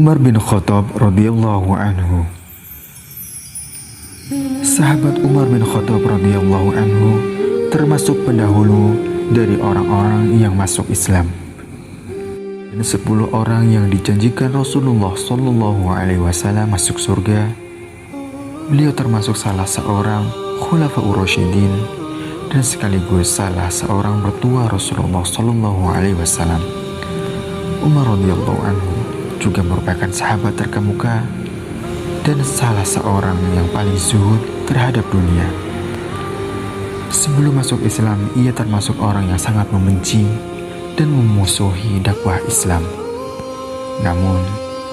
Umar bin Khattab radhiyallahu anhu. Sahabat Umar bin Khattab radhiyallahu anhu termasuk pendahulu dari orang-orang yang masuk Islam. Dan 10 orang yang dijanjikan Rasulullah Shallallahu Alaihi Wasallam masuk surga, beliau termasuk salah seorang Khulafaur Rasyidin dan sekaligus salah seorang mertua Rasulullah Shallallahu Alaihi Wasallam. Umar radhiyallahu anhu juga merupakan sahabat terkemuka dan salah seorang yang paling zuhud terhadap dunia. Sebelum masuk Islam, ia termasuk orang yang sangat membenci dan memusuhi dakwah Islam. Namun,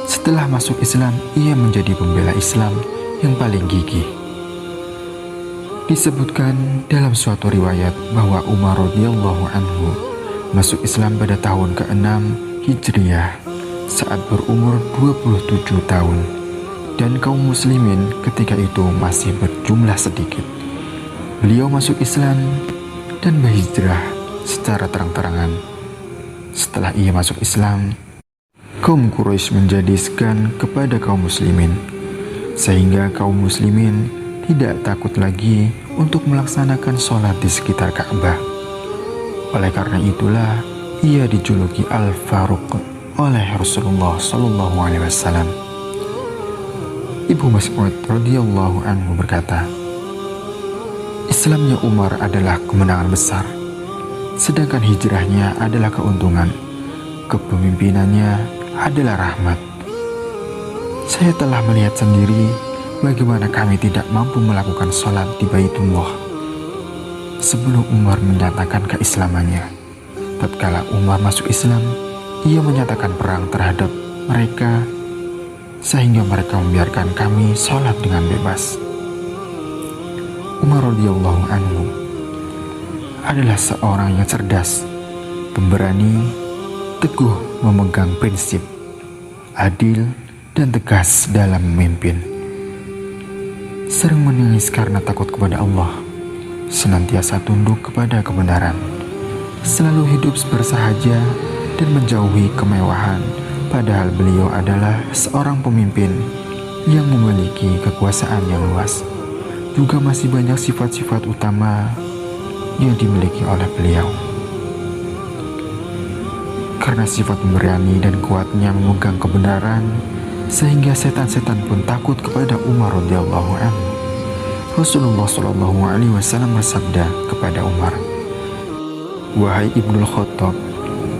setelah masuk Islam, ia menjadi pembela Islam yang paling gigih. Disebutkan dalam suatu riwayat bahwa Umar radhiyallahu anhu masuk Islam pada tahun ke-6 Hijriah saat berumur 27 tahun, dan kaum muslimin ketika itu masih berjumlah sedikit. Beliau masuk Islam dan berhijrah secara terang-terangan. Setelah ia masuk Islam, kaum Quraisy menjadikan kepada kaum muslimin, sehingga kaum muslimin tidak takut lagi untuk melaksanakan sholat di sekitar Ka'bah. Oleh karena itulah ia dijuluki Al-Faruq oleh Rasulullah Shallallahu Alaihi Wasallam. Ibnu Mas'ud radhiyallahu anhu berkata, Islamnya Umar adalah kemenangan besar, sedangkan hijrahnya adalah keuntungan, kepemimpinannya adalah rahmat. Saya telah melihat sendiri bagaimana kami tidak mampu melakukan sholat di Baitullah sebelum Umar menyatakan keislamannya. Tatkala Umar masuk Islam, ia menyatakan perang terhadap mereka sehingga mereka membiarkan kami sholat dengan bebas. Umar radhiyallahu anhu adalah seorang yang cerdas, pemberani, teguh memegang prinsip, adil dan tegas dalam memimpin. Sering menangis karena takut kepada Allah, senantiasa tunduk kepada kebenaran, selalu hidup bersahaja dan menjauhi kemewahan, padahal beliau adalah seorang pemimpin yang memiliki kekuasaan yang luas. Juga masih banyak sifat-sifat utama yang dimiliki oleh beliau. Karena sifat pemberani dan kuatnya memegang kebenaran, sehingga setan-setan pun takut kepada Umar radhiyallahu anhu. Rasulullah Shallallahu Alaihi Wasallam bersabda kepada Umar, "Wahai Ibnul Khattab,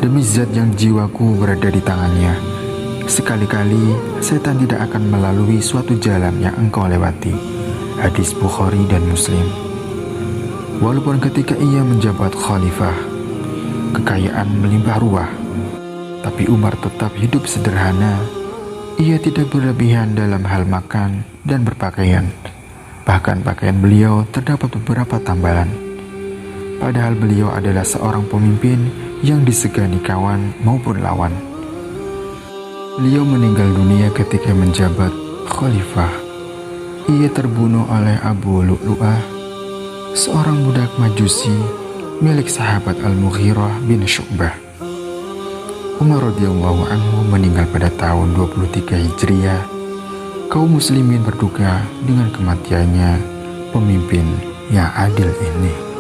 demi zat yang jiwaku berada di tangannya, sekali-kali setan tidak akan melalui suatu jalan yang engkau lewati." Hadis Bukhari dan Muslim. Walaupun ketika ia menjabat khalifah, kekayaan melimpah ruah, tapi Umar tetap hidup sederhana. Ia tidak berlebihan dalam hal makan dan berpakaian. Bahkan pakaian beliau terdapat beberapa tambalan. Padahal beliau adalah seorang pemimpin yang disegani kawan maupun lawan. Beliau meninggal dunia ketika menjabat khalifah. Ia terbunuh oleh Abu Lu'lu'ah, seorang budak Majusi milik sahabat Al-Mughirah bin Syu'bah. Umar radhiyallahu anhu meninggal pada tahun 23 Hijriah. Kaum muslimin berduka dengan kematiannya pemimpin yang adil ini.